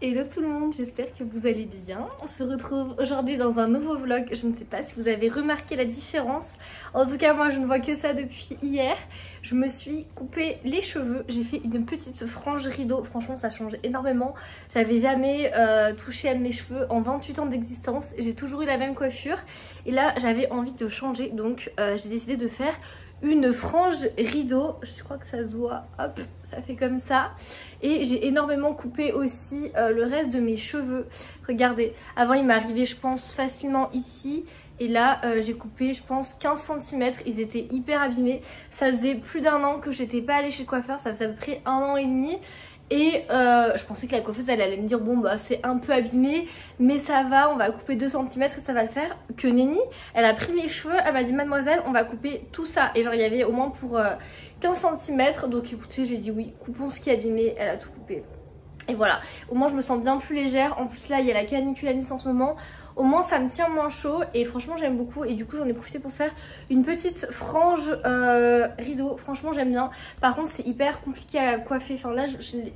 Hello tout le monde, j'espère que vous allez bien. On se retrouve aujourd'hui dans un nouveau vlog. Je ne sais pas si vous avez remarqué la différence. En tout cas, moi je ne vois que ça depuis hier. Je me suis coupé les cheveux. J'ai fait une petite frange rideau. Franchement, ça change énormément. J'avais jamais touché à mes cheveux en 28 ans d'existence. J'ai toujours eu la même coiffure. Et là, j'avais envie de changer. Donc, j'ai décidé de faire une frange rideau, je crois que ça se voit, hop, ça fait comme ça. Et j'ai énormément coupé aussi le reste de mes cheveux. Regardez, avant il m'arrivait je pense facilement ici. Et là j'ai coupé je pense 15 cm, ils étaient hyper abîmés. Ça faisait plus d'un an que j'étais pas allée chez le coiffeur, ça faisait à peu près 1 an et demi. Et je pensais que la coiffeuse elle allait me dire bon bah c'est un peu abîmé mais ça va, on va couper 2 cm et ça va le faire. Que nenni, elle a pris mes cheveux, elle m'a dit mademoiselle on va couper tout ça. Et genre il y avait au moins pour 15 cm, donc écoutez j'ai dit oui, coupons ce qui est abîmé, elle a tout coupé. Et voilà, au moins je me sens bien plus légère. En plus là il y a la canicule à Nice en ce moment. Au moins ça me tient moins chaud et franchement j'aime beaucoup. Et du coup j'en ai profité pour faire une petite frange rideau. Franchement j'aime bien. Par contre c'est hyper compliqué à coiffer. Enfin là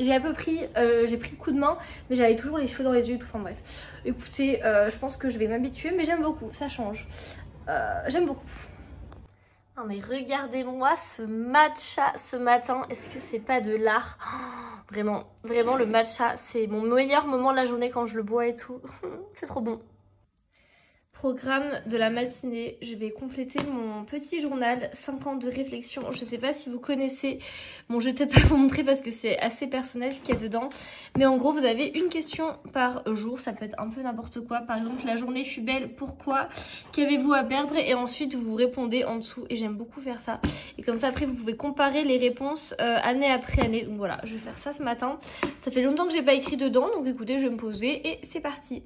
j'ai un peu pris, j'ai pris le coup de main. Mais j'avais toujours les cheveux dans les yeux et tout. Enfin bref. Écoutez, je pense que je vais m'habituer. Mais j'aime beaucoup, ça change. J'aime beaucoup. Non mais regardez-moi ce matcha ce matin. Est-ce que c'est pas de l'art? Vraiment, vraiment le matcha, c'est mon meilleur moment de la journée quand je le bois et tout. C'est trop bon. Programme de la matinée, je vais compléter mon petit journal 5 ans de réflexion. Je sais pas si vous connaissez, bon je vais peut-être pas vous montrer parce que c'est assez personnel ce qu'il y a dedans. Mais en gros vous avez une question par jour, ça peut être un peu n'importe quoi. Par exemple la journée fut belle, pourquoi? Qu'avez-vous à perdre? Et ensuite vous répondez en dessous et j'aime beaucoup faire ça. Et comme ça après vous pouvez comparer les réponses année après année. Donc voilà, je vais faire ça ce matin. Ça fait longtemps que j'ai pas écrit dedans, donc écoutez je vais me poser et c'est parti.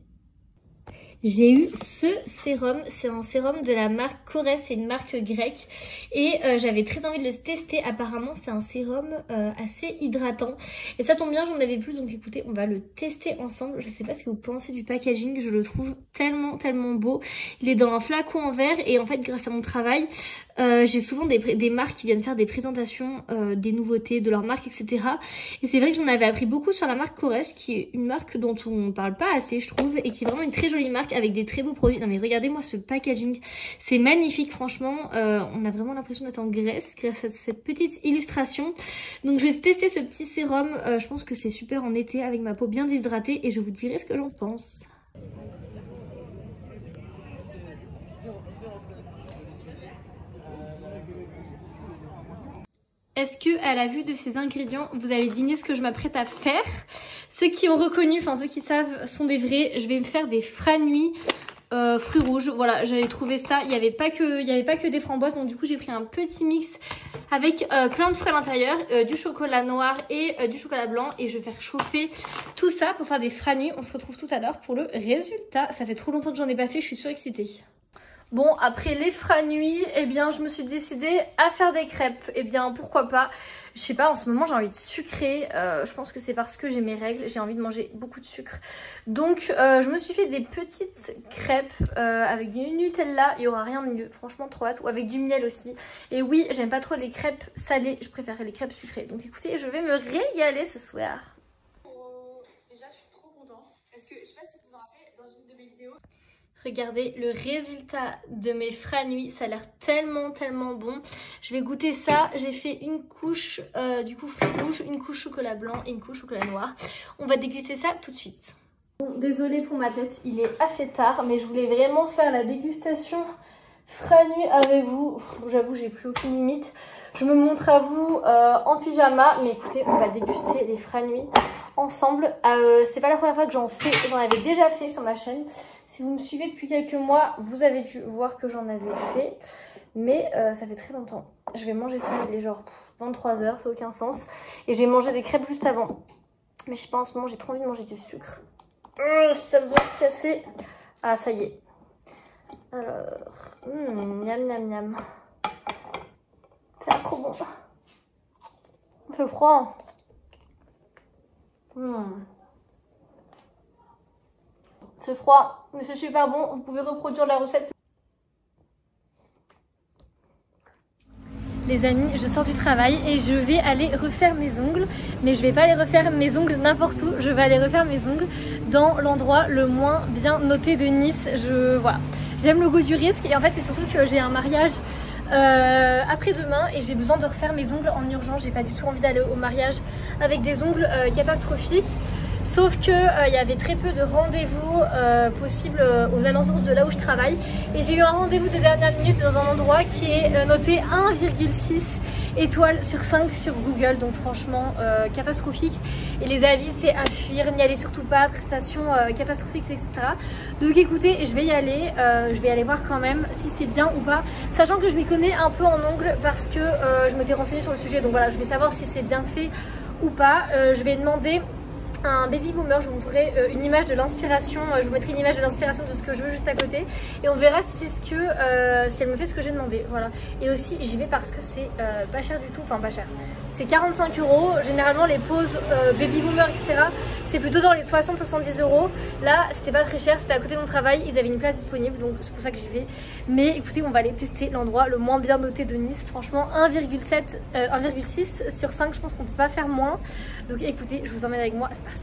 J'ai eu ce sérum, c'est un sérum de la marque Korres, c'est une marque grecque et j'avais très envie de le tester. Apparemment c'est un sérum assez hydratant et ça tombe bien, j'en avais plus, donc écoutez on va le tester ensemble. Je sais pas ce que vous pensez du packaging, je le trouve tellement beau. Il est dans un flacon en verre et en fait grâce à mon travail j'ai souvent des marques qui viennent faire des présentations des nouveautés de leur marque, etc. Et c'est vrai que j'en avais appris beaucoup sur la marque Korres, qui est une marque dont on parle pas assez je trouve, et qui est vraiment une très jolie marque avec des très beaux produits. Non mais regardez-moi ce packaging, c'est magnifique franchement. On a vraiment l'impression d'être en Grèce grâce à cette petite illustration. Donc je vais tester ce petit sérum, je pense que c'est super en été avec ma peau bien déshydratée et je vous dirai ce que j'en pense. Est-ce que à la vue de ces ingrédients, vous avez deviné ce que je m'apprête à faire? Ceux qui ont reconnu, enfin ceux qui savent sont des vrais. Je vais me faire des franuis fruits rouges. Voilà, j'avais trouvé ça. Il n'y avait pas que des framboises, donc du coup j'ai pris un petit mix avec plein de fruits à l'intérieur, du chocolat noir et du chocolat blanc. Et je vais faire chauffer tout ça pour faire des franuis. On se retrouve tout à l'heure pour le résultat. Ça fait trop longtemps que j'en ai pas fait, je suis surexcitée. Bon, après les franuis, eh bien, je me suis décidée à faire des crêpes. Eh bien, pourquoi pas? Je sais pas, en ce moment, j'ai envie de sucrer. Je pense que c'est parce que j'ai mes règles. J'ai envie de manger beaucoup de sucre. Donc, je me suis fait des petites crêpes avec du Nutella. Il n'y aura rien de mieux. Franchement, trop hâte. Ou avec du miel aussi. Et oui, j'aime pas trop les crêpes salées. Je préfère les crêpes sucrées. Donc, écoutez, je vais me régaler ce soir. Déjà, je suis trop contente. Parce que, je sais pas si vous vous en rappelez, dans une de mes vidéos... Regardez le résultat de mes franuis, ça a l'air tellement bon. Je vais goûter ça. J'ai fait une couche du coup fruits rouges, une couche chocolat blanc et une couche chocolat noir. On va déguster ça tout de suite. Bon, désolée pour ma tête, il est assez tard, mais je voulais vraiment faire la dégustation franuis avec vous. J'avoue, j'ai plus aucune limite. Je me montre à vous en pyjama, mais écoutez, on va déguster les franuis ensemble. C'est pas la première fois que j'en fais, j'en avais déjà fait sur ma chaîne. Si vous me suivez depuis quelques mois, vous avez dû voir que j'en avais fait. Mais ça fait très longtemps. Je vais manger ça, il est genre 23 h, ça n'a aucun sens. Et j'ai mangé des crêpes juste avant. Mais je sais pas, en ce moment j'ai trop envie de manger du sucre. Ça va casser. Ah, ça y est. Alors, miam. C'est trop bon. Il fait froid. C'est froid, mais c'est super bon. Vous pouvez reproduire la recette. les amis, je sors du travail et je vais aller refaire mes ongles. Mais je vais pas aller refaire mes ongles n'importe où, je vais aller refaire mes ongles dans l'endroit le moins bien noté de Nice. Voilà, j'aime le goût du risque et en fait c'est surtout que j'ai un mariage après-demain et j'ai besoin de refaire mes ongles en urgence. J'ai pas du tout envie d'aller au mariage avec des ongles catastrophiques. Sauf que il y avait très peu de rendez-vous possibles aux alentours de là où je travaille. Et j'ai eu un rendez-vous de dernière minute dans un endroit qui est noté 1,6 étoiles sur 5 sur Google. Donc franchement catastrophique. Et les avis c'est à fuir, n'y allez surtout pas, prestations catastrophiques, etc. Donc écoutez, je vais y aller voir quand même si c'est bien ou pas. Sachant que je m'y connais un peu en ongles parce que je m'étais renseignée sur le sujet. Donc voilà, je vais savoir si c'est bien fait ou pas. Je vais demander un baby boomer, je vous montrerai une image de l'inspiration, je vous mettrai une image de l'inspiration de ce que je veux juste à côté et on verra si c'est si elle me fait ce que j'ai demandé, voilà. Et aussi j'y vais parce que c'est pas cher du tout, enfin pas cher, c'est 45 €, généralement les poses baby boomer etc c'est plutôt dans les 60-70 €. Là c'était pas très cher, c'était à côté de mon travail, ils avaient une place disponible donc c'est pour ça que j'y vais. Mais écoutez, on va aller tester l'endroit le moins bien noté de Nice, franchement 1,6 sur 5, je pense qu'on peut pas faire moins. Donc écoutez, je vous emmène avec moi, c'est parti.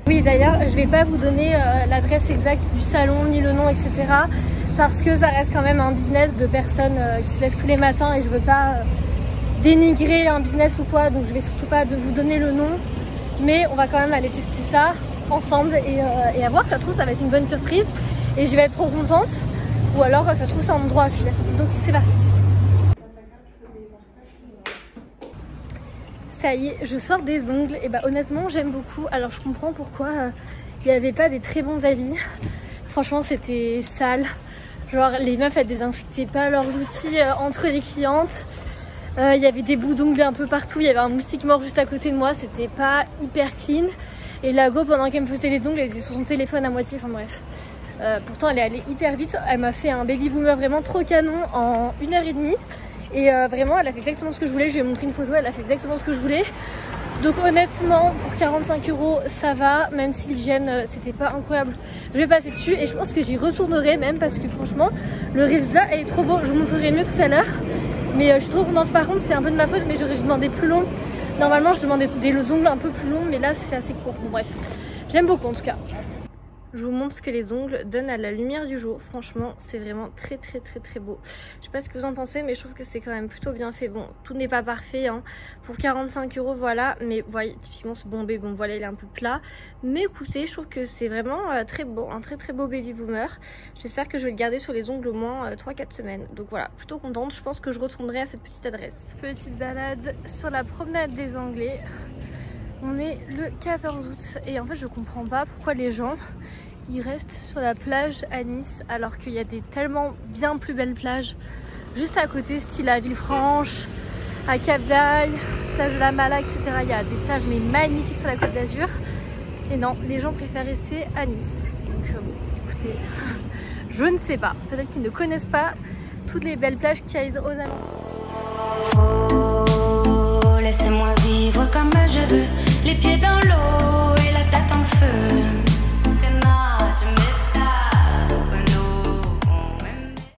Oui d'ailleurs je vais pas vous donner l'adresse exacte du salon ni le nom etc parce que ça reste quand même un business de personnes qui se lèvent tous les matins et je veux pas dénigrer un business ou quoi, donc je vais surtout pas vous donner le nom, mais on va quand même aller tester ça ensemble et à voir, ça se trouve ça va être une bonne surprise et je vais être trop contente ou alors ça se trouve c'est un endroit à fuir. Donc c'est parti. Ça y est, je sors des ongles et bah honnêtement j'aime beaucoup. Alors je comprends pourquoi il n'y avait pas des très bons avis. Franchement c'était sale. Genre les meufs elles désinfectaient pas leurs outils entre les clientes. Il y avait des bouts d'ongles un peu partout. Il y avait un moustique mort juste à côté de moi. C'était pas hyper clean. Et la go pendant qu'elle me faisait les ongles elle était sur son téléphone à moitié. Enfin bref. Pourtant elle est allée hyper vite. Elle m'a fait un baby boomer vraiment trop canon en 1h30. Et vraiment elle a fait exactement ce que je voulais, je lui ai montré une photo, elle a fait exactement ce que je voulais. Donc honnêtement pour 45 € ça va, même si l'hygiène c'était pas incroyable. Je vais passer dessus et je pense que j'y retournerai même parce que franchement le résultat est trop beau. Je vous montrerai mieux tout à l'heure. Mais je suis trop contente, par contre c'est un peu de ma faute mais j'aurais demandé plus long. Normalement je demandais des ongles un peu plus longs mais là c'est assez court. Bon bref, j'aime beaucoup en tout cas. Je vous montre ce que les ongles donnent à la lumière du jour. Franchement, c'est vraiment très beau. Je sais pas ce que vous en pensez, mais je trouve que c'est quand même plutôt bien fait. Bon, tout n'est pas parfait hein. Pour 45 €, voilà. Mais vous voyez, typiquement ce bombé, bon voilà, il est un peu plat. Mais écoutez, je trouve que c'est vraiment très beau. Un très beau baby boomer. J'espère que je vais le garder sur les ongles au moins 3-4 semaines. Donc voilà, plutôt contente. Je pense que je retournerai à cette petite adresse. Petite balade sur la promenade des Anglais. On est le 14 août et en fait je comprends pas pourquoi les gens ils restent sur la plage à Nice alors qu'il y a des tellement bien plus belles plages juste à côté, style à Villefranche, à Cap d'Aille, plage de la Mala, etc. Il y a des plages mais magnifiques sur la Côte d'Azur. Et non, les gens préfèrent rester à Nice. Donc bon, écoutez, je ne sais pas. Peut-être qu'ils ne connaissent pas toutes les belles plages qu'il y a aux alentours. Oh, laissez-moi vivre.